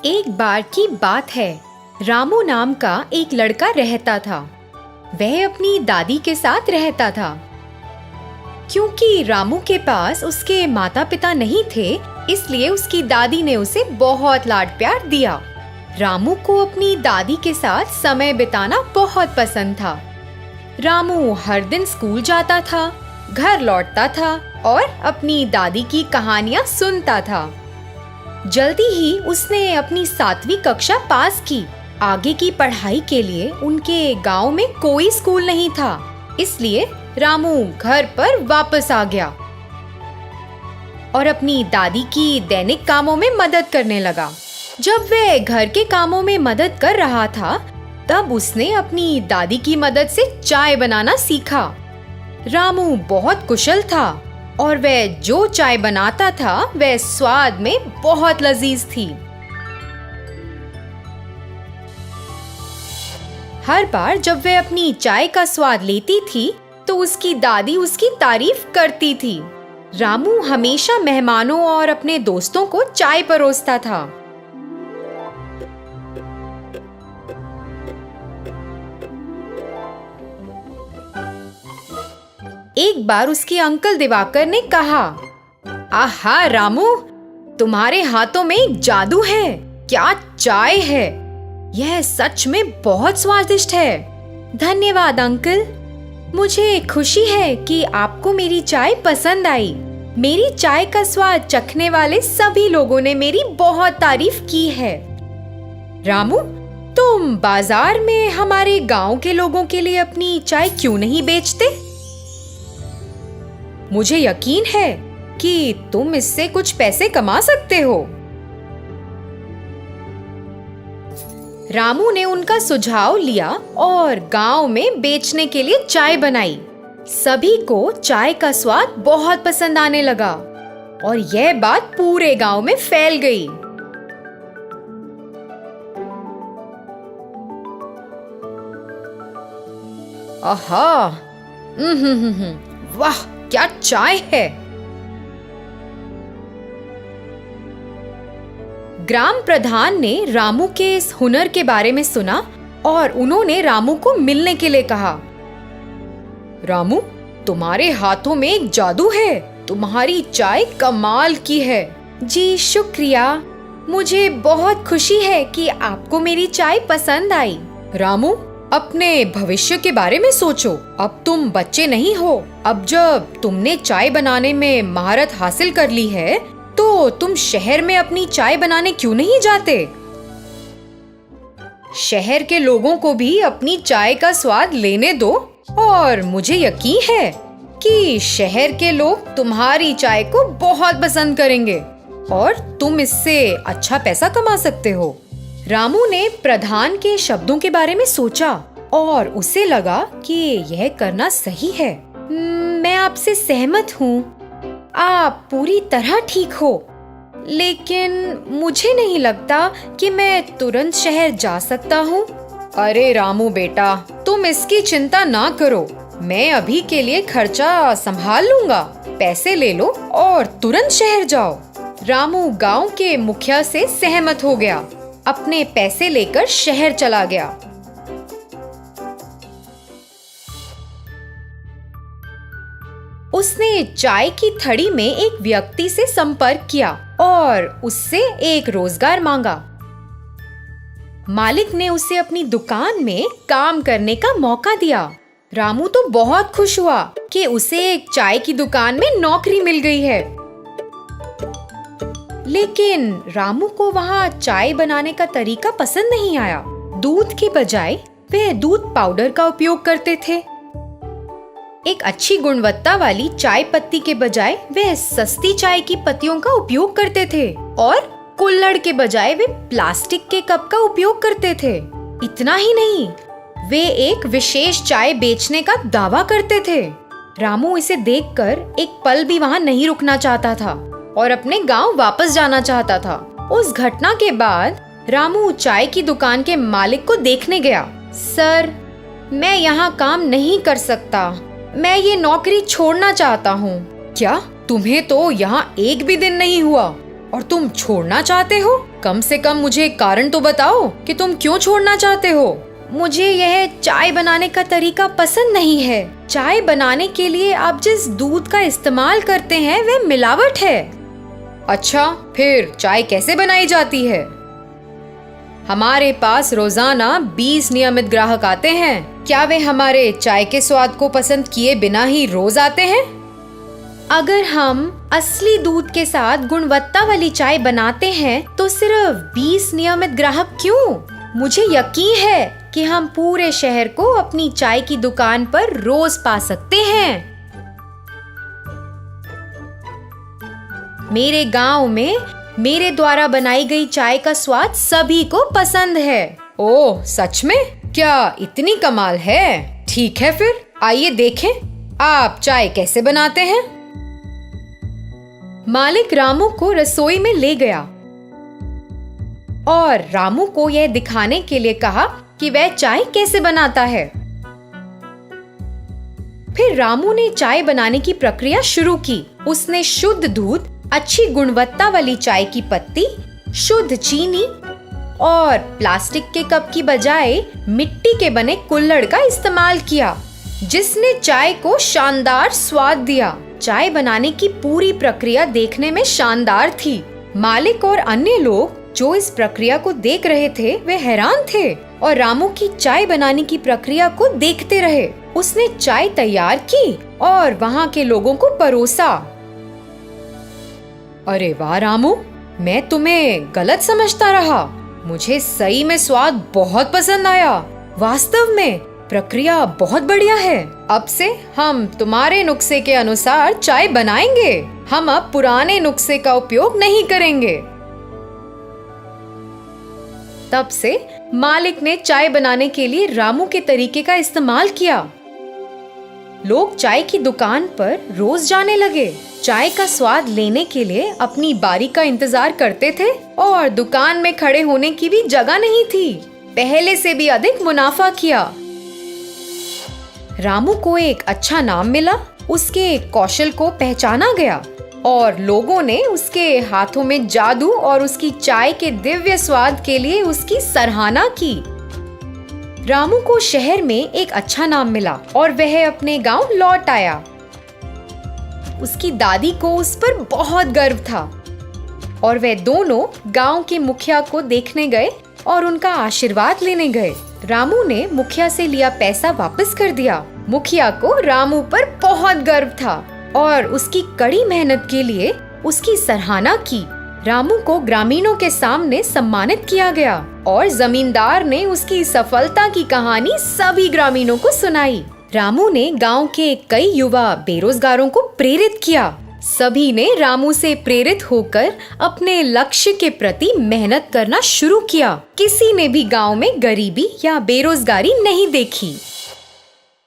एक बार की बात है। रामू नाम का एक लड़का रहता था। वह अपनी दादी के साथ रहता था। क्योंकि रामू के पास उसके माता पिता नहीं थे, इसलिए उसकी दादी ने उसे बहुत लाड प्यार दिया। रामू को अपनी दादी के साथ समय बिताना बहुत पसंद था। रामू हर दिन स्कूल जाता था, घर लौटता था और अपनी दादी की कहानियां सुनता था। जल्दी ही उसने अपनी 7वीं कक्षा पास की। आगे की पढ़ाई के लिए उनके गांव में कोई स्कूल नहीं था, इसलिए रामू घर पर वापस आ गया और अपनी दादी की दैनिक कामों में मदद करने लगा। जब वह घर के कामों में मदद कर रहा था, तब उसने अपनी दादी की मदद से चाय बनाना सीखा। रामू बहुत कुशल था और वह जो चाय बनाता था वह स्वाद में बहुत लजीज थी। हर बार जब वह अपनी चाय का स्वाद लेती थी, तो उसकी दादी उसकी तारीफ करती थी। रामू हमेशा मेहमानों और अपने दोस्तों को चाय परोसता था। एक बार उसके अंकल दिवाकर ने कहा, आहा रामू, तुम्हारे हाथों में एक जादू है। क्या चाय है! यह सच में बहुत स्वादिष्ट है। धन्यवाद अंकल, मुझे खुशी है कि आपको मेरी चाय पसंद आई। मेरी चाय का स्वाद चखने वाले सभी लोगों ने मेरी बहुत तारीफ की है। रामू, तुम बाजार में हमारे गांव के लोगों के लिए अपनी चाय क्यों नहीं बेचते? मुझे यकीन है कि तुम इससे कुछ पैसे कमा सकते हो। रामू ने उनका सुझाव लिया और गांव में बेचने के लिए चाय बनाई। सभी को चाय का स्वाद बहुत पसंद आने लगा और यह बात पूरे गांव में फैल गई। आहा, वाह, क्या चाय है! ग्राम प्रधान ने रामू के इस हुनर के बारे में सुना और उन्होंने रामू को मिलने के लिए कहा। रामू, तुम्हारे हाथों में एक जादू है। तुम्हारी चाय कमाल की है। जी शुक्रिया, मुझे बहुत खुशी है कि आपको मेरी चाय पसंद आई। रामू, अपने भविष्य के बारे में सोचो। अब तुम बच्चे नहीं हो। अब जब तुमने चाय बनाने में महारत हासिल कर ली है, तो तुम शहर में अपनी चाय बनाने क्यों नहीं जाते? शहर के लोगों को भी अपनी चाय का स्वाद लेने दो और मुझे यकीन है कि शहर के लोग तुम्हारी चाय को बहुत पसंद करेंगे और तुम इससे अच्छा पैसा कमा सकते हो। रामू ने प्रधान के शब्दों के बारे में सोचा और उसे लगा कि यह करना सही है। मैं आपसे सहमत हूँ। आप पूरी तरह ठीक हो, लेकिन मुझे नहीं लगता कि मैं तुरंत शहर जा सकता हूँ। अरे रामू बेटा, तुम इसकी चिंता ना करो। मैं अभी के लिए खर्चा संभाल लूंगा। पैसे ले लो और तुरंत शहर जाओ। रामू गांव के मुखिया से सहमत हो गया। अपने पैसे लेकर शहर चला गया। उसने चाय की थड़ी में एक व्यक्ति से संपर्क किया और उससे एक रोजगार मांगा। मालिक ने उसे अपनी दुकान में काम करने का मौका दिया। रामू तो बहुत खुश हुआ कि उसे एक चाय की दुकान में नौकरी मिल गई है। लेकिन रामू को वहाँ चाय बनाने का तरीका पसंद नहीं आया। दूध के बजाय वे दूध पाउडर का उपयोग करते थे। एक अच्छी गुणवत्ता वाली चाय पत्ती के बजाय वे सस्ती चाय की पत्तियों का उपयोग करते थे और कुल्हड़ के बजाय वे प्लास्टिक के कप का उपयोग करते थे। इतना ही नहीं, वे एक विशेष चाय बेचने का दावा करते थे। रामू इसे देखकर एक पल भी वहाँ नहीं रुकना चाहता था और अपने गांव वापस जाना चाहता था। उस घटना के बाद रामू चाय की दुकान के मालिक को देखने गया। सर, मैं यहाँ काम नहीं कर सकता। मैं ये नौकरी छोड़ना चाहता हूँ। क्या? तुम्हें तो यहाँ एक भी दिन नहीं हुआ और तुम छोड़ना चाहते हो? कम से कम मुझे कारण तो बताओ कि तुम क्यों छोड़ना चाहते हो। मुझे यह चाय बनाने का तरीका पसंद नहीं है। चाय बनाने के लिए आप जिस दूध का इस्तेमाल करते हैं वह मिलावट है। अच्छा, फिर चाय कैसे बनाई जाती है? हमारे पास रोजाना 20 नियमित ग्राहक आते हैं। क्या वे हमारे चाय के स्वाद को पसंद किए बिना ही रोज आते हैं? अगर हम असली दूध के साथ गुणवत्ता वाली चाय बनाते हैं तो सिर्फ 20 नियमित ग्राहक क्यों? मुझे यकीन है कि हम पूरे शहर को अपनी चाय की दुकान पर रोज पा सकते हैं। मेरे गांव में मेरे द्वारा बनाई गई चाय का स्वाद सभी को पसंद है। ओह, सच में? क्या इतनी कमाल है? ठीक है, फिर आइए देखें आप चाय कैसे बनाते हैं। मालिक रामू को रसोई में ले गया और रामू को यह दिखाने के लिए कहा कि वह चाय कैसे बनाता है। फिर रामू ने चाय बनाने की प्रक्रिया शुरू की। उसने शुद्ध दूध, अच्छी गुणवत्ता वाली चाय की पत्ती, शुद्ध चीनी और प्लास्टिक के कप की बजाय मिट्टी के बने कुल्हड़ का इस्तेमाल किया, जिसने चाय को शानदार स्वाद दिया। चाय बनाने की पूरी प्रक्रिया देखने में शानदार थी। मालिक और अन्य लोग जो इस प्रक्रिया को देख रहे थे वे हैरान थे और रामू की चाय बनाने की प्रक्रिया को देखते रहे। उसने चाय तैयार की और वहाँ के लोगों को परोसा। अरे वाह रामू, मैं तुम्हें गलत समझता रहा। मुझे सही में स्वाद बहुत पसंद आया। वास्तव में प्रक्रिया बहुत बढ़िया है। अब से हम तुम्हारे नुस्खे के अनुसार चाय बनाएंगे। हम अब पुराने नुस्खे का उपयोग नहीं करेंगे। तब से मालिक ने चाय बनाने के लिए रामू के तरीके का इस्तेमाल किया। लोग चाय की दुकान पर रोज जाने लगे। चाय का स्वाद लेने के लिए अपनी बारी का इंतजार करते थे और दुकान में खड़े होने की भी जगह नहीं थी। पहले से भी अधिक मुनाफा किया। रामू को एक अच्छा नाम मिला। उसके कौशल को पहचाना गया और लोगों ने उसके हाथों में जादू और उसकी चाय के दिव्य स्वाद के लिए उसकी सराहना की। रामू को शहर में एक अच्छा नाम मिला और वह अपने गांव लौट आया। उसकी दादी को उस पर बहुत गर्व था और वे दोनों गांव के मुखिया को देखने गए और उनका आशीर्वाद लेने गए। रामू ने मुखिया से लिया पैसा वापस कर दिया। मुखिया को रामू पर बहुत गर्व था और उसकी कड़ी मेहनत के लिए उसकी सराहना की। रामू को ग्रामीणों के सामने सम्मानित किया गया और जमींदार ने उसकी सफलता की कहानी सभी ग्रामीणों को सुनाई। रामू ने गांव के कई युवा बेरोजगारों को प्रेरित किया। सभी ने रामू से प्रेरित होकर अपने लक्ष्य के प्रति मेहनत करना शुरू किया। किसी ने भी गांव में गरीबी या बेरोजगारी नहीं देखी।